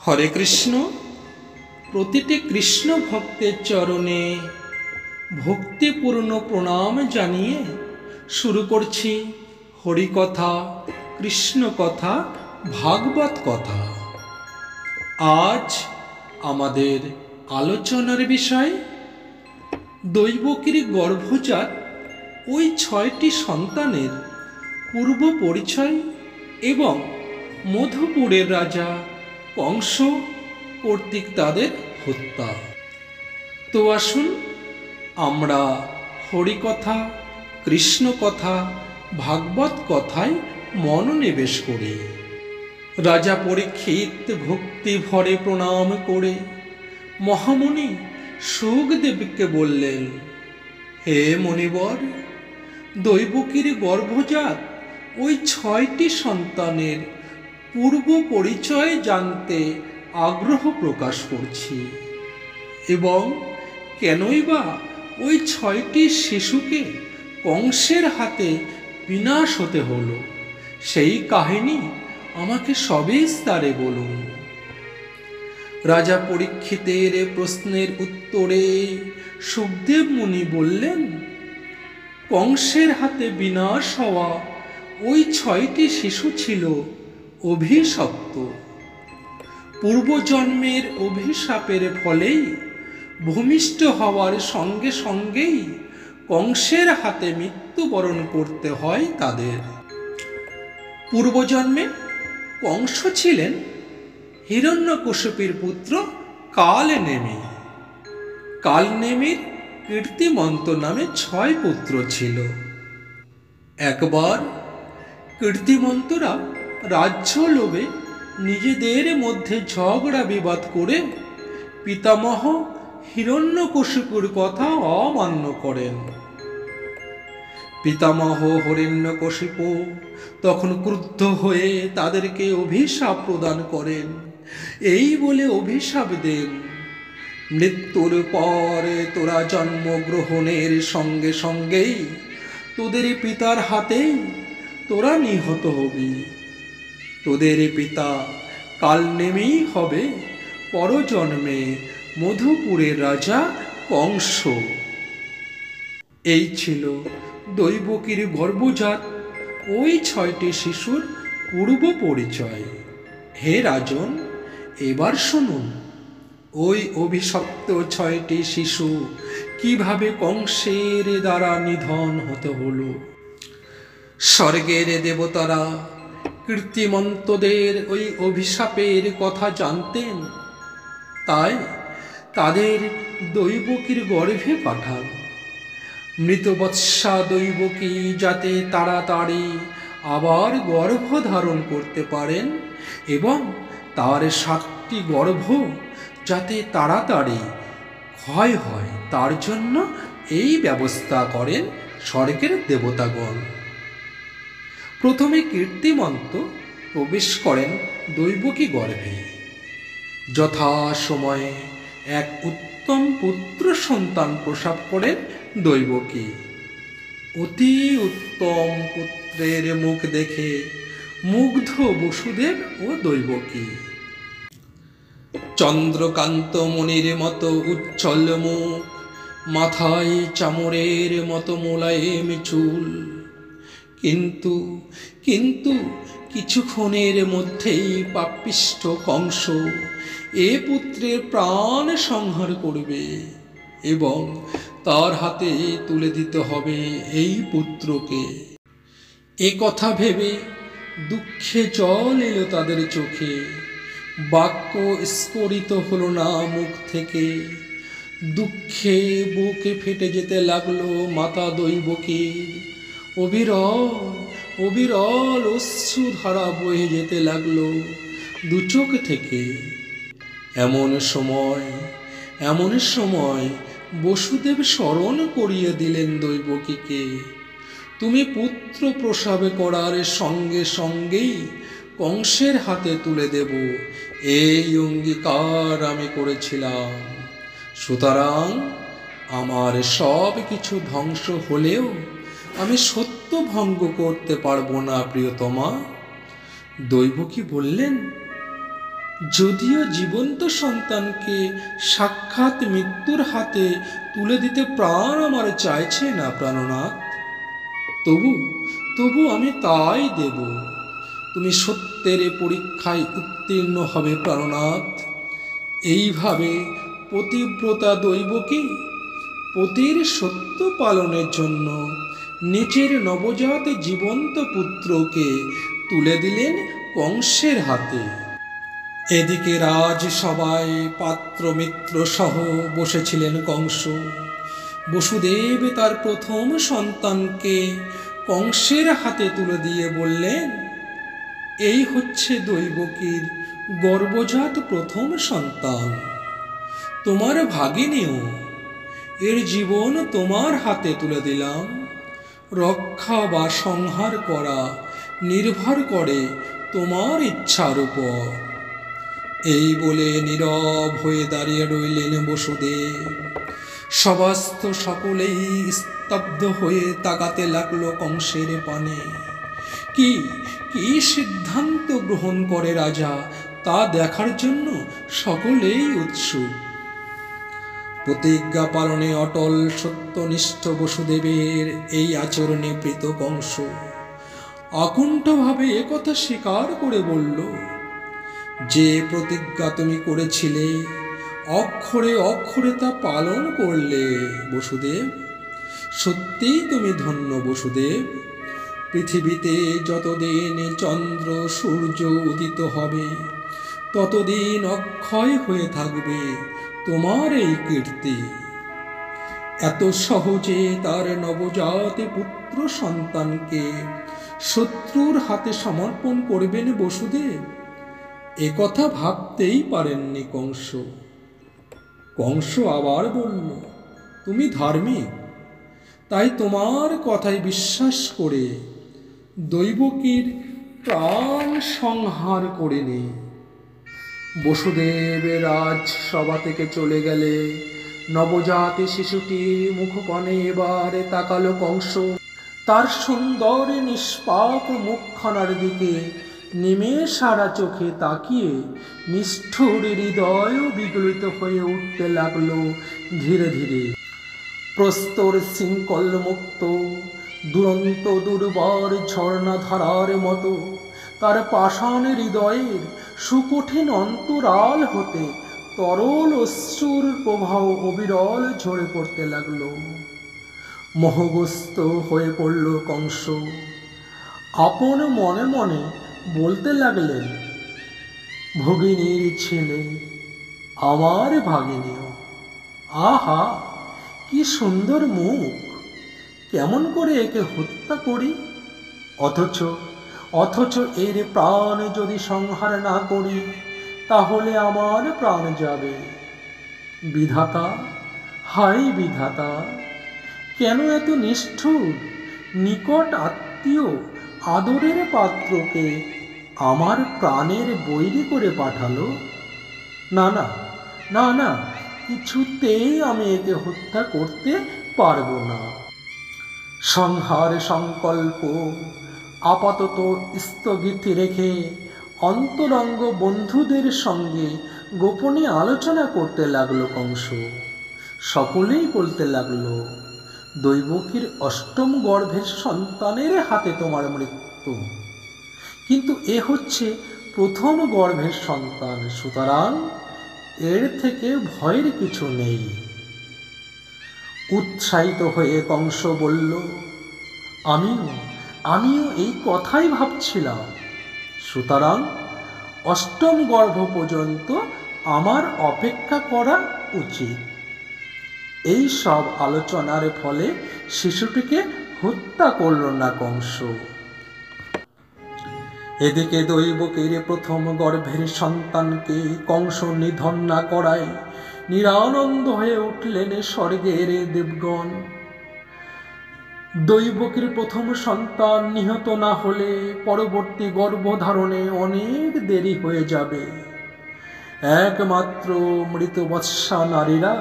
হরে কৃষ্ণ। প্রতিটি কৃষ্ণ ভক্তের চরণে ভক্তিপূর্ণ প্রণাম জানিয়ে শুরু করছি হরিকথা, কৃষ্ণ কথা, ভাগবত কথা। আজ আমাদের আলোচনার বিষয় দৈবকীর গর্ভজাত ওই 6টি সন্তানের পূর্ব পরিচয় এবং মধুপুরের রাজা কংস কর্তৃক তাদের হত্যা। তো আসুন আমরা হরিকথা, কৃষ্ণ কথা, ভাগবত কথায় মনোনিবেশ করি। রাজা পরীক্ষিত ভক্তি ভরে প্রণাম করে মহামুনি সুখদেবকে বললেন, হে মণিবর, দৈবকীর গর্ভজাত ওই 6টি সন্তানের পূর্ব পরিচয় জানতে আগ্রহ প্রকাশ করছি এবং কেনই বা ওই 6টি শিশুকে কংসের হাতে বিনাশ হতে হলো, সেই কাহিনী আমাকে সবিস্তারে বলুন। রাজা পরীক্ষিতের প্রশ্নের উত্তরে সুখদেব মুনি বললেন, কংসের হাতে বিনাশ হওয়া ওই 6টি শিশু ছিল অভিশপ্ত। পূর্বজন্মের অভিশাপের ফলেই ভূমিষ্ঠ হওয়ার সঙ্গে সঙ্গেই কংসের হাতে মৃত্যুবরণ করতে হয় তাদের। পূর্বজন্মে কংস ছিলেন হিরণ্যকশিপুর পুত্র কালনেমি। কালনেমির কীর্তিমন্ত নামে 6 পুত্র ছিল। একবার কীর্তিমন্তরা রাজ্য লোভে নিজেদের মধ্যে ঝগড়া বিবাদ করে পিতামহ হিরণ্যকশিপুর কথা অমান্য করেন। পিতামহ হিরণ্যকশিপু তখন ক্রুদ্ধ হয়ে তাদেরকে অভিশাপ প্রদান করেন। এই বলে অভিশাপ দেন, মৃত্যুর পর তোরা জন্মগ্রহণের সঙ্গে সঙ্গেই তোদের পিতার হাতেই তোরা নিহত হবি। তোদের পিতা কালনেমি হবে পরজন্মে মধুপুরের রাজা কংস। এই ছিল দৈবকীর গর্ভজাত ওই 6টি শিশুর পূর্ব পরিচয়। হে রাজন, এবার শুনুন ওই অভিশপ্ত 6টি শিশু কিভাবে কংসের দ্বারা নিধন হতে হলো। স্বর্গের দেবতারা কীর্তিমন্তদের ওই অভিশাপের কথা জানতেন, তাই তাদের দৈবকীর গর্ভে পাঠান। মৃতবৎসা দৈবকী যাতে তাড়াতাড়ি আবার গর্ভ ধারণ করতে পারেন এবং তার 7টি গর্ভ যাতে তাড়াতাড়ি ক্ষয় হয়, তার জন্য এই ব্যবস্থা করেন স্বর্গের দেবতাগণ। প্রথমে কীর্তিমন্ত প্রবেশ করেন দৈবকী গর্ভে। যথাসময়ে এক উত্তম পুত্র সন্তান প্রসব করেন দৈবকী। অতি উত্তম পুত্রের মুখ দেখে মুগ্ধ বসুদেব ও দৈবকী। চন্দ্রকান্ত মণির মতো উজ্জ্বল মুখ, মাথায় চামড়ের মতো মোলায়েম চুল। কিন্তু কিছুক্ষণের মধ্যেই পাপিষ্ঠ কংস এ পুত্রের প্রাণ সংহার করবে এবং তার হাতে তুলে দিতে হবে এই পুত্রকে। এ কথা ভেবে দুঃখে জল এলো তাদের চোখে। বাক্য স্ফুরিত হলো না মুখ থেকে। দুঃখে বুকে ফেটে যেতে লাগলো মাতা দৈবকীর। অবিরল অশ্রুধারা বয়ে যেতে লাগলো দু চোখ থেকে। এমন সময় বসুদেব স্মরণ করিয়ে দিলেন দৈবকীকে, তুমি পুত্র প্রসব করার সঙ্গে সঙ্গেই কংসের হাতে তুলে দেব, এই অঙ্গীকার আমি করেছিলাম। সুতরাং আমার সব কিছু ধ্বংস হলেও আমি সত্য ভঙ্গ করতে পারবো না প্রিয়তমা। দৈবকী বললেন, যদিও জীবন্ত সন্তানকে সাক্ষাৎ মৃত্যুর হাতে তুলে দিতে প্রাণ আমার চাইছে না প্রাণনাথ, তবু তবু আমি তাই দেব। তুমি সত্যের পরীক্ষায় উত্তীর্ণ হবে প্রাণনাথ। এইভাবে পতিব্রতা দৈবকী পতির সত্য পালনের জন্য নিজের নবজাত জীবন্ত পুত্রকে তুলে দিলেন কংসের হাতে। এদিকে রাজসভায় পাত্র মিত্র সহ বসেছিলেন কংস। বসুদেব তার প্রথম সন্তানকে কংসের হাতে তুলে দিয়ে বললেন, এই হচ্ছে দৈবকীর গর্ভজাত প্রথম সন্তান, তোমার ভাগিনীও। এর জীবন তোমার হাতে তুলে দিলাম। রক্ষা বা সংহার করা নির্ভর করে তোমার ইচ্ছার উপর। এই বলে নীরব হয়ে দাঁড়িয়ে রইলেন বসুদেব। সভাস্থ সকলেই স্তব্ধ হয়ে তাকাতে লাগলো কংসের পানে। কি কি সিদ্ধান্ত গ্রহণ করে রাজা তা দেখার জন্য সকলেই উৎসুক। প্রতিজ্ঞা পালনে অটল সত্যনিষ্ঠ বসুদেবের এই আচরণে প্রীত কংস অকুণ্ঠভাবে একথা স্বীকার করে বলল, যে প্রতিজ্ঞা তুমি করেছিলে অক্ষরে অক্ষরে তা পালন করলে বসুদেব। সত্যিই তুমি ধন্য বসুদেব। পৃথিবীতে যতদিন চন্দ্র সূর্য উদিত হবে ততদিন অক্ষয় হয়ে থাকবে তোমার এই কীর্তি। এত সহজে তার নবজাত পুত্র সন্তানকে শত্রুর হাতে সমর্পণ করবেন বসুদেব, এ কথা ভাবতেই পারেননি কংস। কংস আবার বলল, তুমি ধার্মিক, তাই তোমার কথায় বিশ্বাস করে দৈবকীর প্রাণ সংহার করেনি। বসুদেব রাজসভা থেকে চলে গেলে নবজাত শিশুটির মুখপানে এবার তাকালো কংস। তার সুন্দর নিষ্পাপ মুখখানার দিকে নিমেষারা চোখে তাকিয়ে নিষ্ঠুর হৃদয় বিগলিত হয়ে উঠতে লাগলো ধীরে ধীরে। প্রস্তর শৃঙ্খল মুক্ত দুরন্ত দুর্বার ঝর্ণাধারার মতো তার পাষাণ হৃদয়ের সুকঠিন অন্তরাল হতে তরল অশ্রুর প্রবাহ অবিরল ঝরে পড়তে লাগলো। মোহগ্রস্ত হয়ে পড়ল কংস। আপন মনে মনে বলতে লাগলেন, ভগিনীর ছেলে আমার ভাগিনীও। আহা, কি সুন্দর মুখ, কেমন করে একে হত্যা করি। অথচ এর প্রাণ যদি সংহার না করি তাহলে আমার প্রাণ যাবে। বিধাতা, হায় বিধাতা, কেন এত নিষ্ঠুর নিকট আত্মীয় আদরের পাত্রকে আমার প্রাণের বৈরী করে পাঠালো। না না না না, কিছুতেই আমি একে হত্যা করতে পারবো না। সংহার সংকল্প আপাতত স্থগিত রেখে অন্তরঙ্গ বন্ধুদের সঙ্গে গোপনে আলোচনা করতে লাগলো কংস। সকলেই বলতে লাগলো, দৈবকীর অষ্টম গর্ভের সন্তানের হাতে তোমার মৃত্যু, কিন্তু এ হচ্ছে প্রথম গর্ভের সন্তান, সুতরাং এর থেকে ভয়ের কিছু নেই। উৎসাহিত হয়ে কংস বলল, আমিও এই কথাই ভাবছিলাম। সুতরাং অষ্টম গর্ভ পর্যন্ত আমার অপেক্ষা করা উচিত। এই সব আলোচনার ফলে শিশুটিকে হত্যা করল না কংস। এদিকে দৈবকীর প্রথম গর্ভের সন্তানকে কংস নিধন না করায় নিরানন্দ হয়ে উঠলেন স্বর্গের দেবগণ। দৈবকীর প্রথম সন্তান নিহত না হলে পরবর্তী গর্ভধারণে অনেক দেরি হয়ে যাবে। একমাত্র মৃতবৎসা নারীরা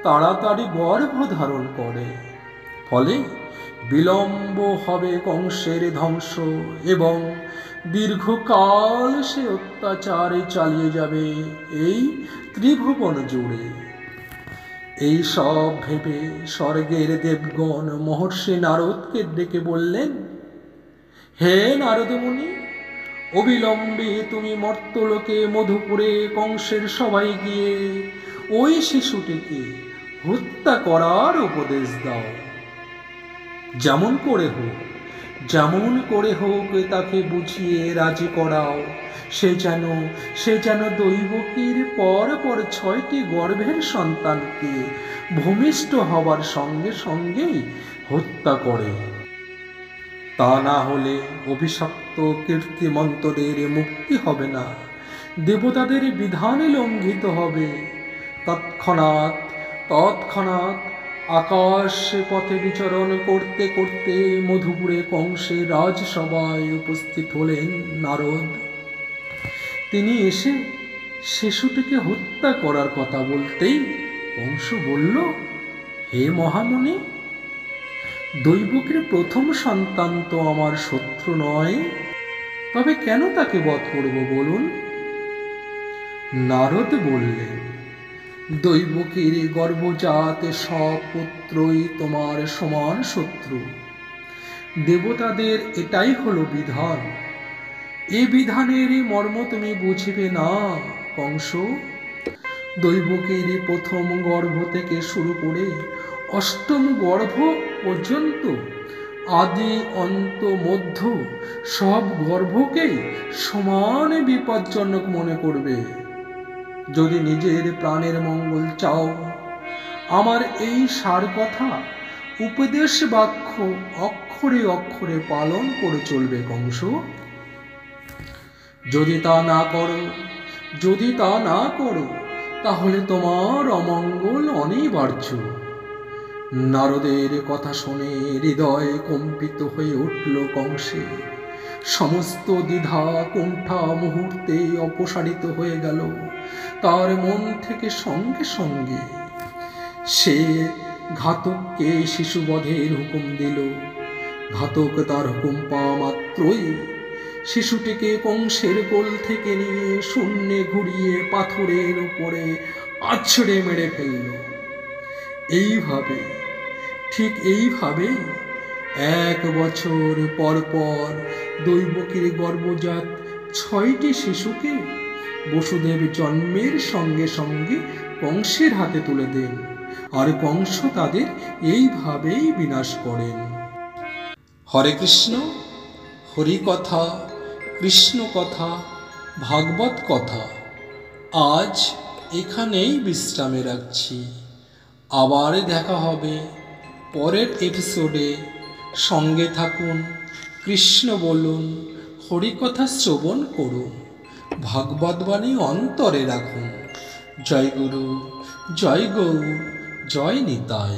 তাড়াতাড়ি গর্ভধারণ করে, ফলে বিলম্ব হবে কংসের ধ্বংস এবং দীর্ঘকাল সে অত্যাচারে চালিয়ে যাবে এই ত্রিভুবন জুড়ে। এই সব ভেবে স্বর্গের দেবগণ মহর্ষি নারদকে ডেকে বললেন, হে নারদ মুনি, অবিলম্বে তুমি মর্তলোকে মধুপুরে কংসের সবাই গিয়ে ওই শিশুটিকে হত্যা করার উপদেশ দাও। যেমন করে হোক তাকে বুঝিয়ে রাজি করাও। সে যেন দৈবকীর পর 6টি গর্ভের সন্তানকে ভূমিষ্ঠ হবার সঙ্গে সঙ্গেই হত্যা করে। তা না হলে অভিশপ্ত কীর্তিমন্তদের মুক্তি হবে না, দেবতাদের বিধানে লঙ্ঘিত হবে। তৎক্ষণাৎ আকাশ পথে বিচরণ করতে করতে মধুপুরে কংসের রাজসভায় উপস্থিত হলেন নারদ। তিনি এসে শিশুটিকে হত্যা করার কথা বলতেই কংস বলল, হে মহামুনি, দৈবকীর প্রথম সন্তান তো আমার শত্রু নয়, তবে কেন তাকে বধ করব বলুন? নারদ বললেন, দৈবকীর গর্ভজাত সব পুত্রই তোমার সমান শত্রু। দেবতাদের এটাই হলো বিধান। এ বিধানের মর্ম তুমি বুঝিবে না কংস। দৈবকীর প্রথম গর্ভ থেকে শুরু করে অষ্টম গর্ভ পর্যন্ত আদি অন্ত মধ্য সব গর্ভকেই সমান বিপজ্জনক মনে করবে। যদি নিজের প্রাণের মঙ্গল চাও, আমার এই সার কথা উপদেশ বাক্য অক্ষরে অক্ষরে পালন করে চলবে কংস। যদি তা না করো তাহলে তোমার অমঙ্গল অনিবার্য। নারদের কথা শুনে হৃদয় কম্পিত হয়ে উঠল কংসে। সমস্ত দ্বিধা কুণ্ঠা মুহূর্তে অপসারিত হয়ে গেল তার মন থেকে। সঙ্গে সঙ্গে সে ঘাতককে শিশুবধের হুকুম দিল। ঘাতক তার হুকুম পাওয়া মাত্রই শিশুটিকে কংসের কোল থেকে নিয়ে শূন্যে ঘুরিয়ে পাথরের উপরে আছড়ে মেরে ফেলল। ঠিক এইভাবে 1 বছর পর পর দৈবকীর গর্ভজাত 6টি শিশুকে বসুদেব জন্মের সঙ্গে সঙ্গে কংসের হাতে তুলে দেন, আর কংস তাদের এইভাবেই বিনাশ করেন। হরে কৃষ্ণ, হরি কথা, কৃষ্ণ কথা, ভাগবত কথা আজ এখানেই বিশ্রামে রাখছি। আবার দেখা হবে পরের এপিসোডে। সঙ্গে থাকুন, কৃষ্ণ বলুন, হরিকথা শ্রবণ করুন, ভাগবত বাণী অন্তরে রাখুন। জয় গুরু, জয় গৌর, জয় নিতাই।